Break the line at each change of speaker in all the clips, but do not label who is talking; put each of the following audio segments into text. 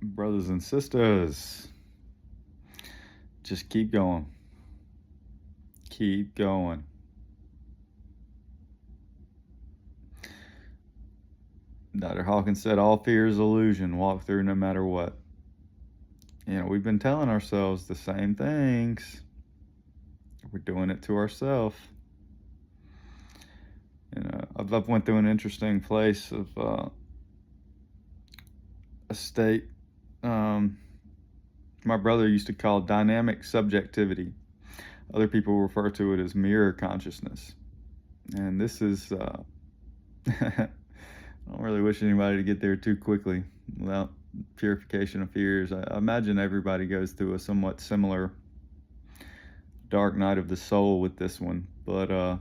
Brothers and sisters, just keep going. Keep going. Dr. Hawkins said, all fear is illusion. Walk through no matter what. We've been telling ourselves the same things. We're doing it to ourselves. I've went through an interesting place of a state my brother used to call dynamic subjectivity. Other people refer to it as mirror consciousness. And this is, I don't really wish anybody to get there too quickly without purification of fears. I imagine everybody goes through a somewhat similar dark night of the soul with this one. But,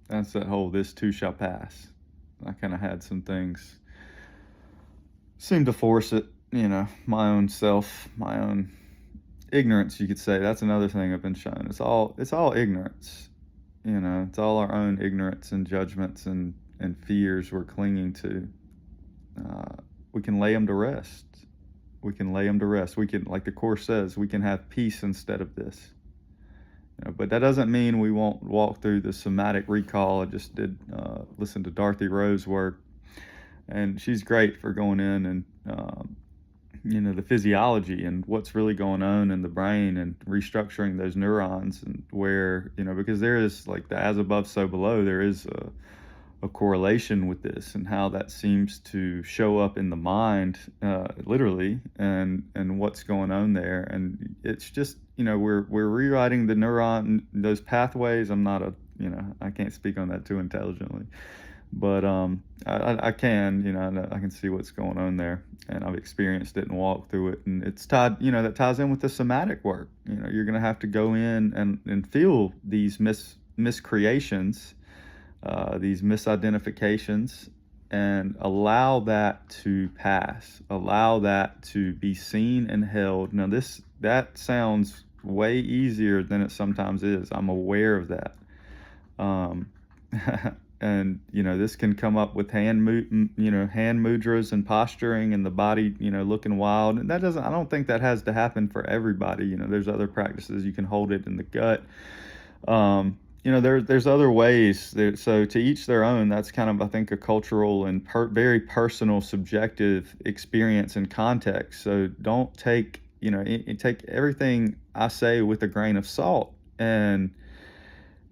that's that whole this too shall pass. I kind of had some things seem to force it, my own self, my own ignorance, you could say. That's another thing I've been shown. It's all ignorance. It's all our own ignorance and judgments and fears we're clinging to. We can lay them to rest. We can, like the Course says, we can have peace instead of this. But that doesn't mean we won't walk through the somatic recall. I just did listen to Dorothy Rowe's work, and she's great for going in and the physiology and what's really going on in the brain and restructuring those neurons, and where, because there is, like the as above so below, there is a correlation with this and how that seems to show up in the mind, literally, and what's going on there. And it's just, we're rewriting the neuron, those pathways. I'm not I can't speak on that too intelligently, but I can, I can see what's going on there, and I've experienced it and walked through it. And it's tied, that ties in with the somatic work. You're going to have to go in and feel these miscreations, these misidentifications, and allow that to pass, allow that to be seen and held. Now that sounds way easier than it sometimes is. I'm aware of that. And this can come up with hand mudras and posturing, and the body looking wild. And I don't think that has to happen for everybody. There's other practices. You can hold it in the gut. There's other ways. So to each their own. That's kind of, I think, a cultural and very personal, subjective experience and context. So don't take take everything I say with a grain of salt, and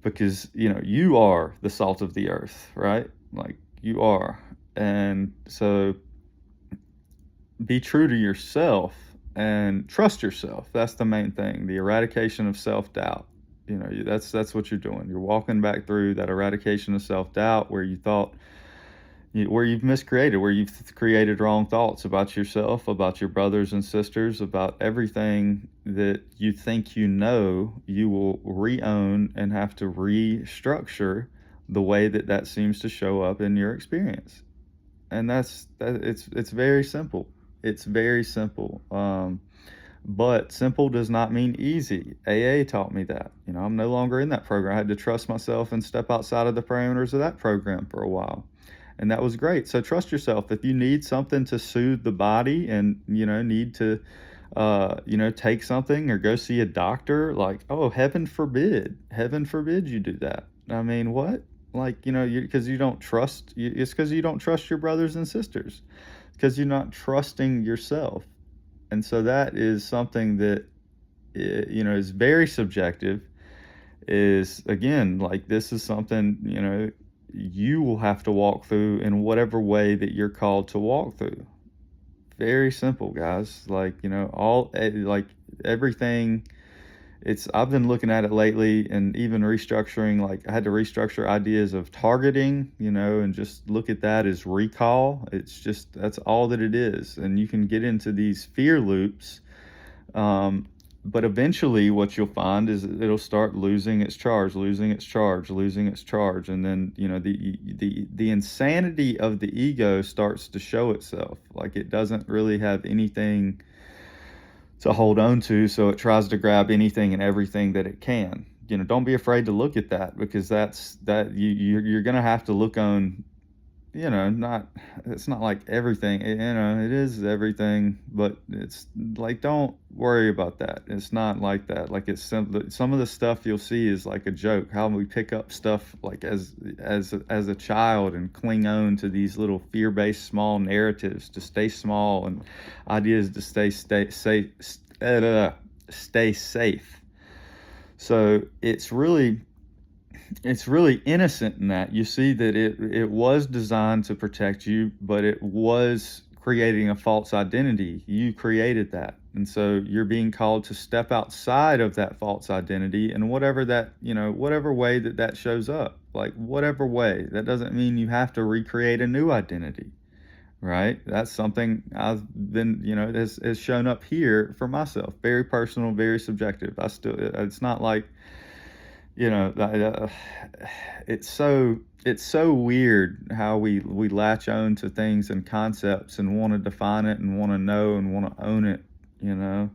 because you are the salt of the earth, right? Like, you are. And so be true to yourself and trust yourself. That's the main thing. The eradication of self-doubt. That's what you're doing. You're walking back through that eradication of self-doubt, where you thought, where you've miscreated, where you've created wrong thoughts about yourself, about your brothers and sisters, about everything that you think you will re-own and have to restructure the way that seems to show up in your experience. And it's very simple. It's very simple. But simple does not mean easy. AA taught me that. I'm no longer in that program. I had to trust myself and step outside of the parameters of that program for a while. And that was great. So trust yourself. If you need something to soothe the body, and need to take something or go see a doctor, like, oh, heaven forbid you do that. I mean, what? Like, because you don't trust, it's because you don't trust your brothers and sisters, because you're not trusting yourself. And so that is something that is very subjective. Is, again, like, this is something you will have to walk through in whatever way that you're called to walk through. Very simple, guys. Like, like everything. I've been looking at it lately, and even restructuring. Like, I had to restructure ideas of targeting, and just look at that as recall. It's just, that's all that it is. And you can get into these fear loops. But eventually what you'll find is it'll start losing its charge. And then, the insanity of the ego starts to show itself. Like, it doesn't really have anything to hold on to, so it tries to grab anything and everything that it can. Don't be afraid to look at that, because you're going to have to look on not it's not like everything, it is everything, but it's like, don't worry about that. It's not like that. Like, it's some of the stuff you'll see is like a joke. How we pick up stuff like as a child and cling on to these little fear-based small narratives to stay small and ideas to stay safe. So it's really innocent in that you see that it was designed to protect you, but it was creating a false identity. You created that, and so you're being called to step outside of that false identity, and whatever way that shows up, like whatever way. That doesn't mean you have to recreate a new identity, right? That's something I've been, has shown up here for myself. Very personal, very subjective. It's not like, it's so weird how we latch on to things and concepts and want to define it and want to know and want to own it, you know.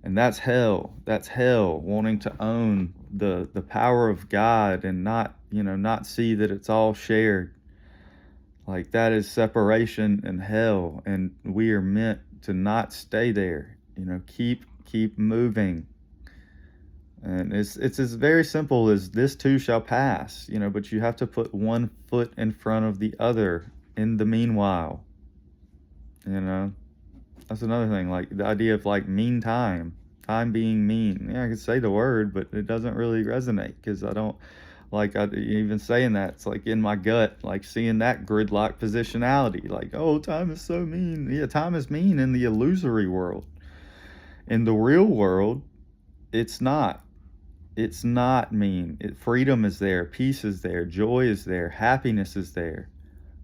And that's hell, wanting to own the power of God and not see that it's all shared. Like, that is separation and hell, and we are meant to not stay there. Keep moving. And it's as very simple as this too shall pass, but you have to put one foot in front of the other in the meanwhile, you know. That's another thing, like the idea of like mean time being mean. Yeah, I could say the word, but it doesn't really resonate because I don't like even saying that. It's like in my gut, like seeing that gridlock positionality, like, oh, time is so mean. Yeah, time is mean in the illusory world. In the real world, it's not. It's not mean. Freedom is there, peace is there, joy is there, happiness is there,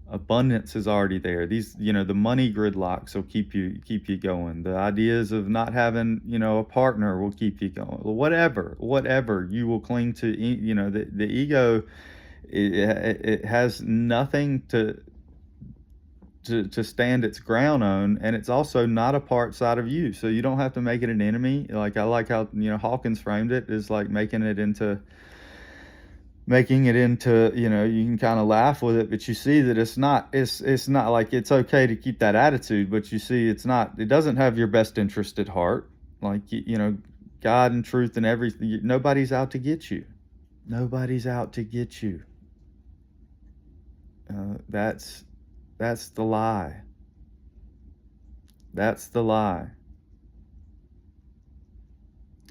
abundance is already there. These, the money gridlocks will keep you going. The ideas of not having, a partner will keep you going. Whatever you will cling to. The ego, it has nothing to stand its ground on, and it's also not a part side of you, so you don't have to make it an enemy. Like, I like how Hawkins framed it, is like making it into you can kind of laugh with it, but you see that it's not like it's okay to keep that attitude, but you see it doesn't have your best interest at heart. Like, God and truth and everything, nobody's out to get you. Nobody's out to get you. That's the lie. That's the lie.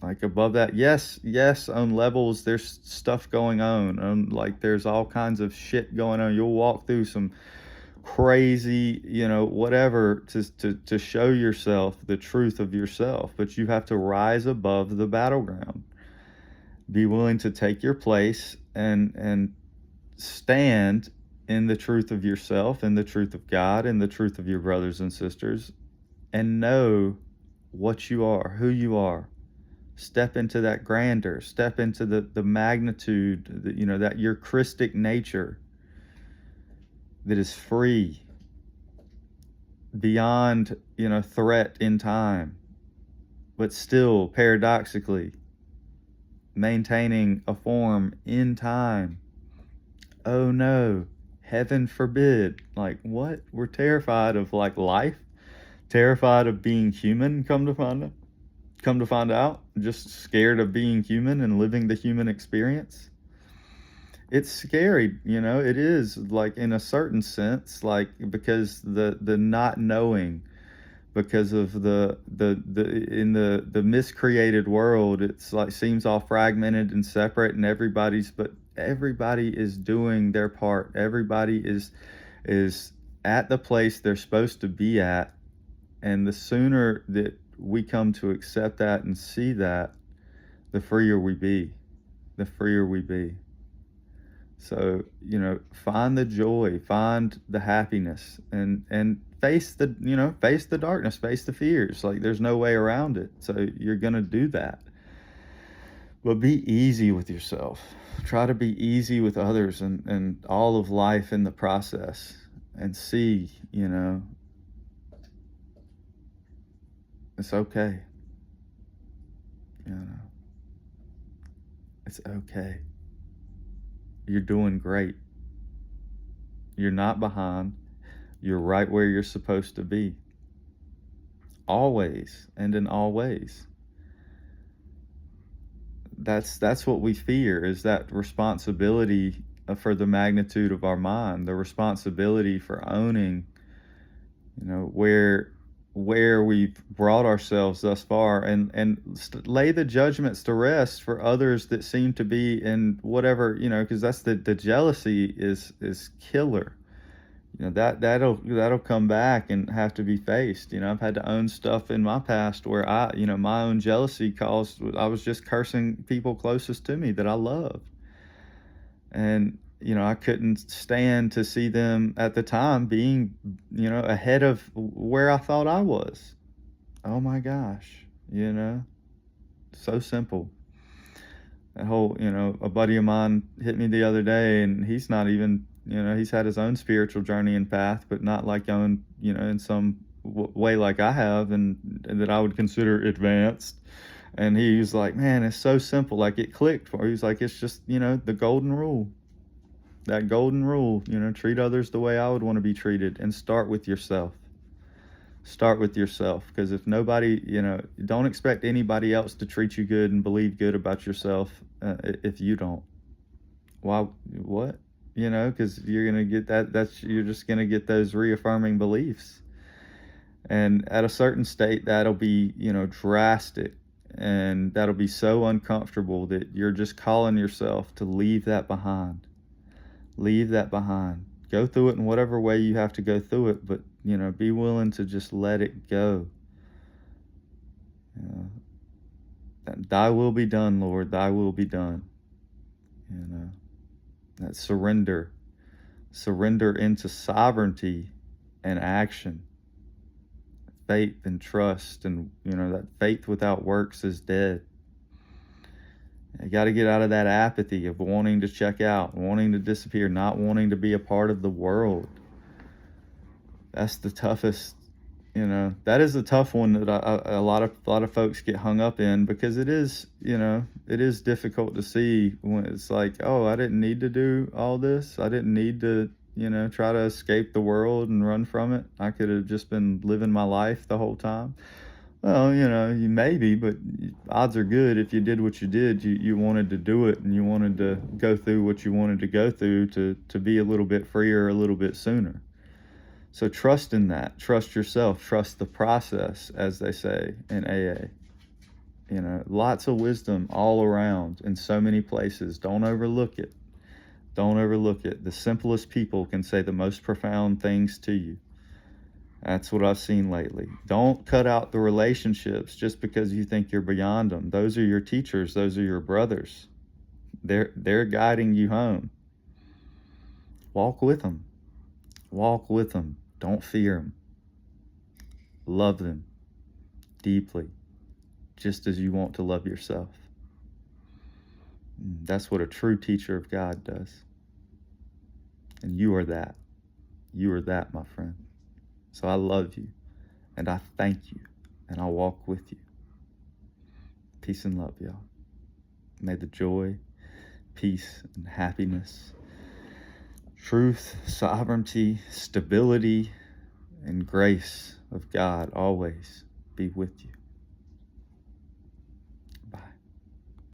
Like, above that, yes, on levels, there's stuff going on. Like, there's all kinds of shit going on. You'll walk through some crazy, whatever, to show yourself the truth of yourself. But you have to rise above the battleground. Be willing to take your place and stand in the truth of yourself, in the truth of God, in the truth of your brothers and sisters, and know what you are, who you are. Step into that grandeur, step into the magnitude, that your Christic nature that is free, beyond, threat in time, but still paradoxically maintaining a form in time. Oh no, heaven forbid. Like, what? We're terrified of, like, life, terrified of being human, come to find out, just scared of being human and living the human experience. It's scary, it is, like, in a certain sense, like, because the not knowing, because of the miscreated world, it's like seems all fragmented and separate, and everybody is doing their part. Everybody is at the place they're supposed to be at, and the sooner that we come to accept that and see that, the freer we be. The freer we be. So, find the joy, find the happiness, and face the darkness, face the fears. Like, there's no way around it. So you're gonna do that. But be easy with yourself. Try to be easy with others and all of life in the process, and see, it's okay. You know, it's okay. You're doing great. You're not behind. You're right where you're supposed to be. Always and in all ways. That's what we fear, is that responsibility for the magnitude of our mind, the responsibility for owning, where we've brought ourselves thus far, and lay the judgments to rest for others that seem to be in whatever, because that's the jealousy is killer. That'll come back and have to be faced. I've had to own stuff in my past where my own jealousy caused, I was just cursing people closest to me that I loved. And, I couldn't stand to see them at the time being, ahead of where I thought I was. Oh my gosh, so simple. That whole, a buddy of mine hit me the other day, and he's not even, he's had his own spiritual journey and path, but not like on, in some way like I have, and that I would consider advanced. And he was like, man, it's so simple. Like, it clicked for. He was like, it's just, the golden rule. That golden rule, treat others the way I would want to be treated, and start with yourself. Start with yourself, because if nobody, don't expect anybody else to treat you good and believe good about yourself if you don't. Why? What? Because you're gonna get you're just gonna get those reaffirming beliefs, and at a certain state, that'll be, drastic, and that'll be so uncomfortable that you're just calling yourself to leave that behind. Leave that behind. Go through it in whatever way you have to go through it, but, be willing to just let it go. Thy will be done, Lord, thy will be done. That surrender into sovereignty and action, faith and trust, and, that faith without works is dead. You got to get out of that apathy of wanting to check out, wanting to disappear, not wanting to be a part of the world. That's the toughest, that is the tough one that a lot of folks get hung up in, because it is, it is difficult to see when it's like, oh, I didn't need to do all this. I didn't need to, try to escape the world and run from it. I could have just been living my life the whole time. Well, you maybe, but odds are good if you did what you did, you wanted to do it, and you wanted to go through what you wanted to go through to be a little bit freer a little bit sooner. So trust in that. Trust yourself. Trust the process, as they say in AA. Lots of wisdom all around in so many places. Don't overlook it. Don't overlook it. The simplest people can say the most profound things to you. That's what I've seen lately. Don't cut out the relationships just because you think you're beyond them. Those are your teachers. Those are your brothers. They're guiding you home. Walk with them. Walk with them. Don't fear them. Love them deeply, just as you want to love yourself. That's what a true teacher of God does. And you are that. You are that, my friend. So I love you, and I thank you, and I'll walk with you. Peace and love, y'all. May the joy, peace, and happiness, truth, sovereignty, stability, and grace of God always be with you.